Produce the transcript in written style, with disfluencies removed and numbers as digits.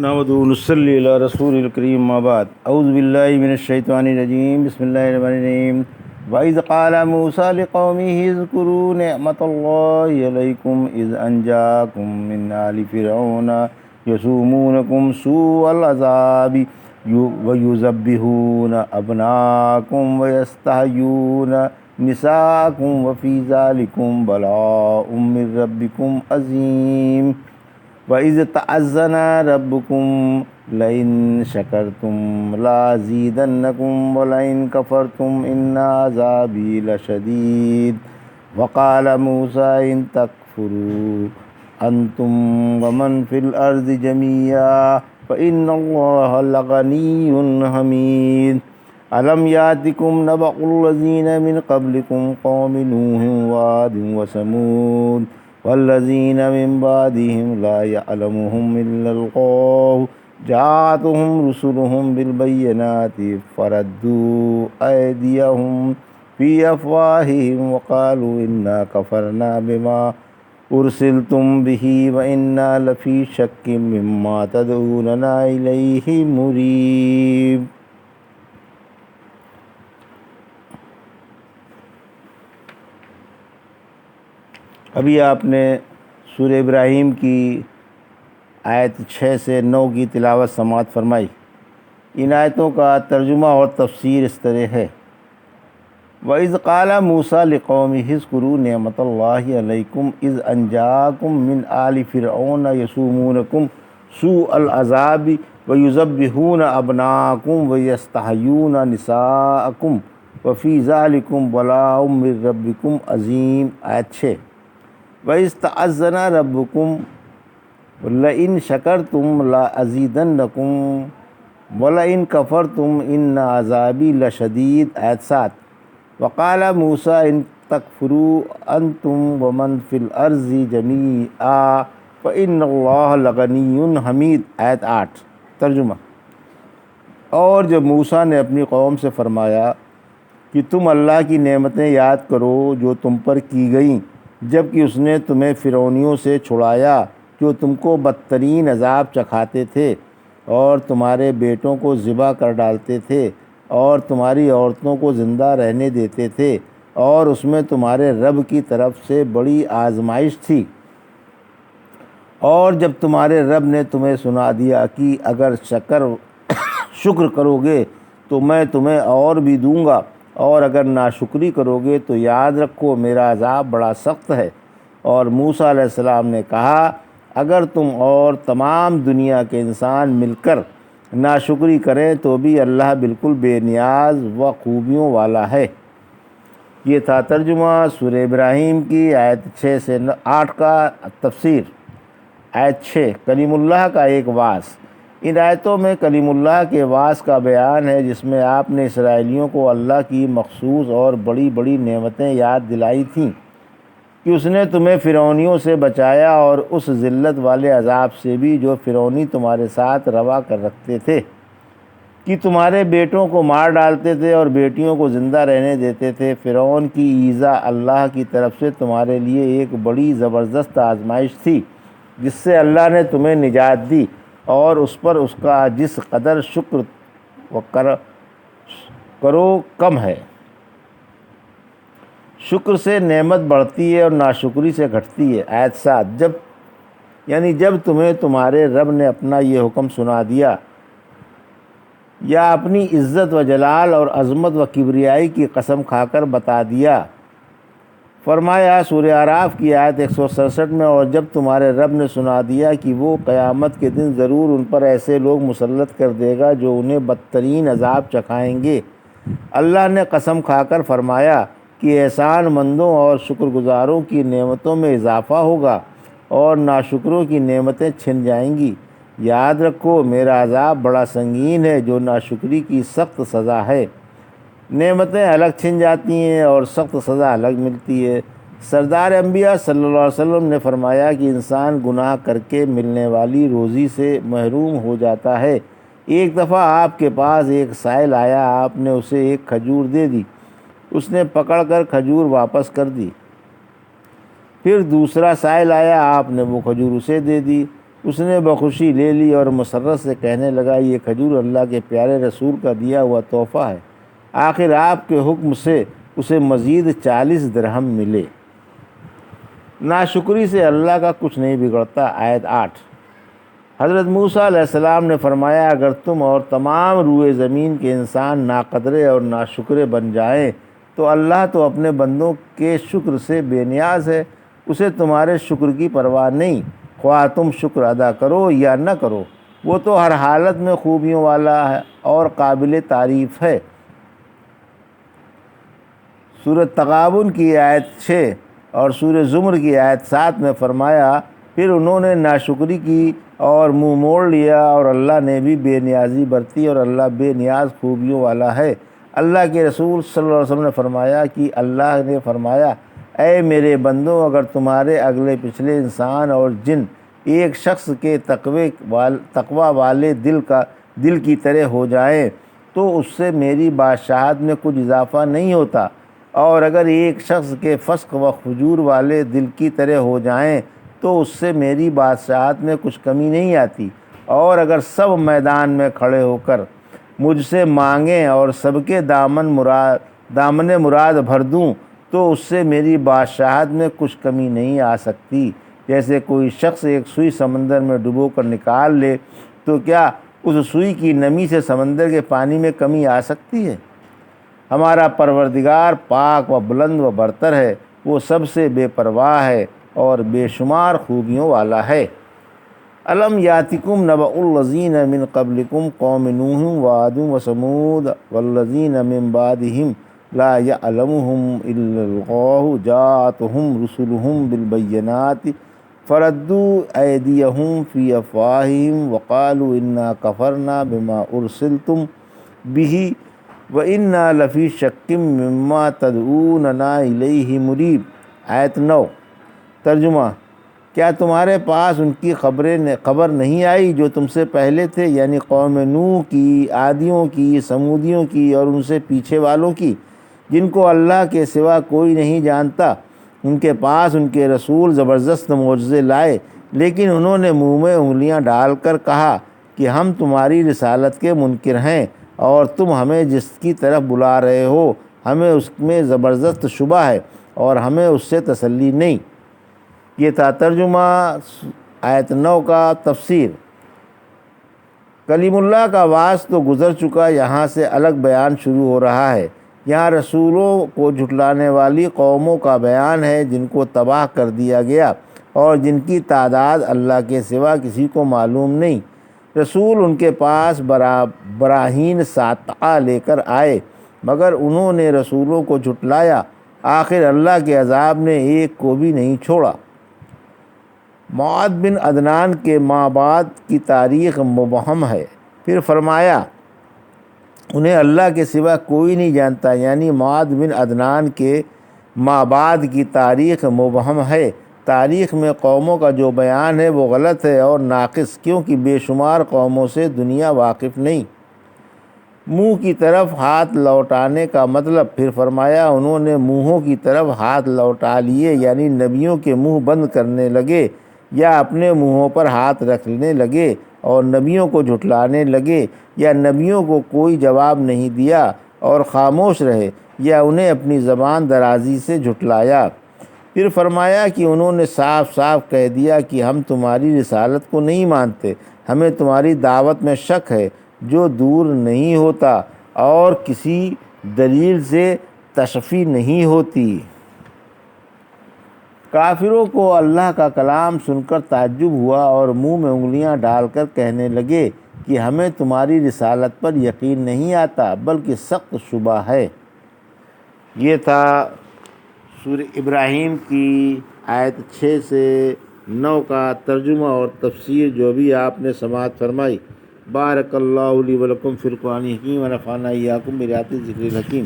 نحمدہ و نصلی علی رسول الکریم ما بعد اعوذ باللہ من الشیطان الرجیم بسم اللہ الرحمن الرحیم وَإِذْ قَالَ مُوسَىٰ لِقَوْمِهِ اذْكُرُوا نِعْمَةَ اللَّهِ عَلَيْكُمْ إِذْ أَنْجَاكُمْ مِنْ آلِ فِرْعَوْنَ يَسُومُونَكُمْ سُوءَ الْعَذَابِ وَيُذَبِّحُونَ أَبْنَاءَكُمْ وَيَسْتَحْيُونَ نِسَاءَكُمْ وَفِي ذَلِكُمْ بَلَاءٌ مِّن رَّبِّكُمْ عَظِيمٌ وَإِذْ تَأَذَّنَ رَبُّكُمْ لَئِن شَكَرْتُمْ لَأَزِيدَنَّكُمْ وَلَئِن كَفَرْتُمْ إِنَّ عَذَابِي لَشَدِيدٌ وَقَالَ مُوسَىٰ إِن تَكْفُرُوا أَنتُمْ وَمَن فِي الْأَرْضِ جَمِيعًا فَإِنَّ اللَّهَ لَغَنِيٌّ حَمِيدٌ أَلَمْ يَأْتِكُمْ نَبَأُ الَّذِينَ مِن قَبْلِكُمْ قَوْمِ نُوحٍ وَعَادٍ وَثَمُودَ والذین من بعدهم لا يعلمهم إلا الله جاءتهم رسلهم بالبينات فردوا أيديهم في أفواههم وقالوا إنا كفرنا بما أرسلتم به وإنا لفي شك مما تدعوننا إليه مريب۔ ابھی آپ نے سورہ ابراہیم کی آیت 6 سے 9 کی تلاوت سماعت فرمائی۔ ان آیتوں کا ترجمہ اور تفسیر اس طرح ہے: وَإِذْ قَالَ مُوسَىٰ لِقَوْمِهِ اذْكُرُوا نِعْمَةَ اللَّهِ عَلَيْكُمْ إِذْ أَنْجَاكُمْ مِنْ آلِ فِرْعَوْنَ يَسُومُونَكُمْ سُوءَ الْعَذَابِ وَيُذَبِّحُونَ أَبْنَاءَكُمْ وَيَسْتَحْيُونَ نِسَاءَكُمْ وَفِي ذَلِكُمْ بَلَاءٌ مِّن رَّبِّكُمْ عَظِيمٌ۔ آیت 6۔ وَإِذْ تَأَذَّنَ رَبُّكُمْ لَئِن شَكَرْتُمْ لَأَزِيدَنَّكُمْ وَلَئِن كَفَرْتُمْ إِنَّ عَذَابِي لَشَدِيدٌ۔ آیت 7۔ وَقَالَ مُوسَىٰ إِن تَكْفُرُوا أَنتُمْ وَمَن فِي الْأَرْضِ جَمِيعًا فَإِنَّ اللَّهَ لَغَنِيٌّ حَمِيدٌ۔ آیت 8۔ ترجمہ: اور جب موسیٰ نے اپنی قوم سے فرمایا کہ تم اللہ کی نعمتیں یاد کرو جو تم پر کی گئیں جب کہ اس نے تمہیں فرعونیوں سے چھڑایا جو تم کو بدترین عذاب چکھاتے تھے اور تمہارے بیٹوں کو ذبح کر ڈالتے تھے اور تمہاری عورتوں کو زندہ رہنے دیتے تھے، اور اس میں تمہارے رب کی طرف سے بڑی آزمائش تھی، اور جب تمہارے رب نے تمہیں سنا دیا کہ اگر شکر کرو گے تو میں تمہیں اور بھی دوں گا، اور اگر ناشکری کرو گے تو یاد رکھو میرا عذاب بڑا سخت ہے۔ اور موسیٰ علیہ السلام نے کہا اگر تم اور تمام دنیا کے انسان مل کر ناشکری کریں تو بھی اللہ بالکل بے نیاز و خوبیوں والا ہے۔ یہ تھا ترجمہ سورہ ابراہیم کی آیت 6 سے 8 کا تفسیر۔ آیت 6، کلیم اللہ کا ایک وعظ۔ ان آیتوں میں کلیم اللہ کے وعظ کا بیان ہے جس میں آپ نے اسرائیلیوں کو اللہ کی مخصوص اور بڑی بڑی نعمتیں یاد دلائی تھیں کہ اس نے تمہیں فرعونیوں سے بچایا اور اس ذلت والے عذاب سے بھی جو فرعونی تمہارے ساتھ روا کر رکھتے تھے کہ تمہارے بیٹوں کو مار ڈالتے تھے اور بیٹیوں کو زندہ رہنے دیتے تھے۔ فرعون کی ایذا اللہ کی طرف سے تمہارے لیے ایک بڑی زبردست آزمائش تھی جس سے اللہ نے تمہیں نجات دی، اور اس پر اس کا جس قدر شکر کرو کم ہے۔ شکر سے نعمت بڑھتی ہے اور ناشکری سے گھٹتی ہے۔ آیت 7، جب تمہیں تمہارے رب نے اپنا یہ حکم سنا دیا یا اپنی عزت و جلال اور عظمت و کبریائی کی قسم کھا کر بتا دیا۔ فرمایا سورہ اعراف کی آیت 167 میں، اور جب تمہارے رب نے سنا دیا کہ وہ قیامت کے دن ضرور ان پر ایسے لوگ مسلط کر دے گا جو انہیں بدترین عذاب چکھائیں گے۔ اللہ نے قسم کھا کر فرمایا کہ احسان مندوں اور شکر گزاروں کی نعمتوں میں اضافہ ہوگا اور ناشکروں کی نعمتیں چھن جائیں گی۔ یاد رکھو میرا عذاب بڑا سنگین ہے جو ناشکری کی سخت سزا ہے۔ نعمتیں الگ چھن جاتی ہیں اور سخت سزا الگ ملتی ہے۔ سردار انبیاء صلی اللہ علیہ وسلم نے فرمایا کہ انسان گناہ کر کے ملنے والی روزی سے محروم ہو جاتا ہے۔ ایک دفعہ آپ کے پاس ایک سائل آیا، آپ نے اسے ایک کھجور دے دی، اس نے پکڑ کر کھجور واپس کر دی۔ پھر دوسرا سائل آیا، آپ نے وہ کھجور اسے دے دی، اس نے بخوشی لے لی اور مسرت سے کہنے لگا یہ کھجور اللہ کے پیارے رسول کا دیا ہوا تحفہ ہے، آخر آپ کے حکم سے اسے مزید 40 درہم ملے۔ ناشکری سے اللہ کا کچھ نہیں بگڑتا۔ آیت 8۔ حضرت موسیٰ علیہ السلام نے فرمایا اگر تم اور تمام روئے زمین کے انسان ناقدرے اور ناشکرے بن جائیں تو اللہ تو اپنے بندوں کے شکر سے بے نیاز ہے، اسے تمہارے شکر کی پرواہ نہیں، خواہ تم شکر ادا کرو یا نہ کرو، وہ تو ہر حالت میں خوبیوں والا ہے اور قابل تعریف ہے۔ سورۃ تغابن کی آیت 6 اور سورہ زمر کی آیت 7 میں فرمایا پھر انہوں نے ناشکری کی اور منہ موڑ لیا اور اللہ نے بھی بے نیازی برتی اور اللہ بے نیاز خوبیوں والا ہے۔ اللہ کے رسول صلی اللہ علیہ وسلم نے فرمایا کہ اللہ نے فرمایا اے میرے بندوں اگر تمہارے اگلے پچھلے انسان اور جن ایک شخص کے تقوی والے دل کی طرح ہو جائیں تو اس سے میری بادشاہت میں کچھ اضافہ نہیں ہوتا، اور اگر ایک شخص کے فسق و فجور والے دل کی طرح ہو جائیں تو اس سے میری بادشاہت میں کچھ کمی نہیں آتی، اور اگر سب میدان میں کھڑے ہو کر مجھ سے مانگیں اور سب کے دامن مراد بھر دوں تو اس سے میری بادشاہت میں کچھ کمی نہیں آ سکتی۔ جیسے کوئی شخص ایک سوئی سمندر میں ڈبو کر نکال لے تو کیا اس سوئی کی نمی سے سمندر کے پانی میں کمی آ سکتی ہے؟ ہمارا پروردگار پاک و بلند و برتر ہے، وہ سب سے بے پرواہ ہے اور بے شمار خوبیوں والا ہے۔ الم یاتکم نبأ الذین من قبلکم قوم نوح وعاد وثمود والذین من بعدہم لا یعلمہم الا اللہ جاءتہم رسلہم بالبینات فردوا ایدیہم فی افواہہم وقالوا انا کفرنا بما ارسلتم بہ وَإِنَّا لَفِي شَكٍّ مِّمَّا تَدْعُونَنَا إِلَيْهِ مُرِيبٍ۔ آیت 9۔ ترجمہ: کیا تمہارے پاس ان کی خبر نہیں آئی جو تم سے پہلے تھے، یعنی قوم نوح کی، عادیوں کی، سمودیوں کی اور ان سے پیچھے والوں کی، جن کو اللہ کے سوا کوئی نہیں جانتا؟ ان کے پاس ان کے رسول زبردست معجزے لائے، لیکن انہوں نے منہ میں انگلیاں ڈال کر کہا کہ ہم تمہاری رسالت کے منکر ہیں اور تم ہمیں جس کی طرف بلا رہے ہو ہمیں اس میں زبردست شبہ ہے اور ہمیں اس سے تسلی نہیں۔ یہ تھا ترجمہ آیت 9 کا تفسیر۔ کلیم اللہ کا واعظ تو گزر چکا، یہاں سے الگ بیان شروع ہو رہا ہے۔ یہاں رسولوں کو جھٹلانے والی قوموں کا بیان ہے جن کو تباہ کر دیا گیا اور جن کی تعداد اللہ کے سوا کسی کو معلوم نہیں۔ رسول ان کے پاس براہین ساطعہ لے کر آئے مگر انہوں نے رسولوں کو جھٹلایا، آخر اللہ کے عذاب نے ایک کو بھی نہیں چھوڑا۔ معاذ بن عدنان کے ماں بعد کی تاریخ مبہم ہے۔ پھر فرمایا انہیں اللہ کے سوا کوئی نہیں جانتا، یعنی معاذ بن عدنان کے ماں بعد کی تاریخ مبہم ہے۔ تاریخ میں قوموں کا جو بیان ہے وہ غلط ہے اور ناقص، کیونکہ بے شمار قوموں سے دنیا واقف نہیں۔ منہ کی طرف ہاتھ لوٹانے کا مطلب، پھر فرمایا انہوں نے منہوں کی طرف ہاتھ لوٹا لیے، یعنی نبیوں کے منہ بند کرنے لگے یا اپنے منہوں پر ہاتھ رکھنے لگے اور نبیوں کو جھٹلانے لگے، یا نبیوں کو کوئی جواب نہیں دیا اور خاموش رہے، یا انہیں اپنی زبان درازی سے جھٹلایا۔ پھر فرمایا کہ انہوں نے صاف صاف کہہ دیا کہ ہم تمہاری رسالت کو نہیں مانتے، ہمیں تمہاری دعوت میں شک ہے جو دور نہیں ہوتا اور کسی دلیل سے تشفی نہیں ہوتی۔ کافروں کو اللہ کا کلام سن کر تعجب ہوا اور منہ میں انگلیاں ڈال کر کہنے لگے کہ ہمیں تمہاری رسالت پر یقین نہیں آتا بلکہ سخت شبہ ہے۔ یہ تھا سورہ ابراہیم کی آیت 6 سے 9 کا ترجمہ اور تفسیر جو بھی آپ نے سماعت فرمائی۔ بارک اللہ لی و لکم فی القرآن الحکیم و نفعنی وایاکم بآیات الذکر الحکیم۔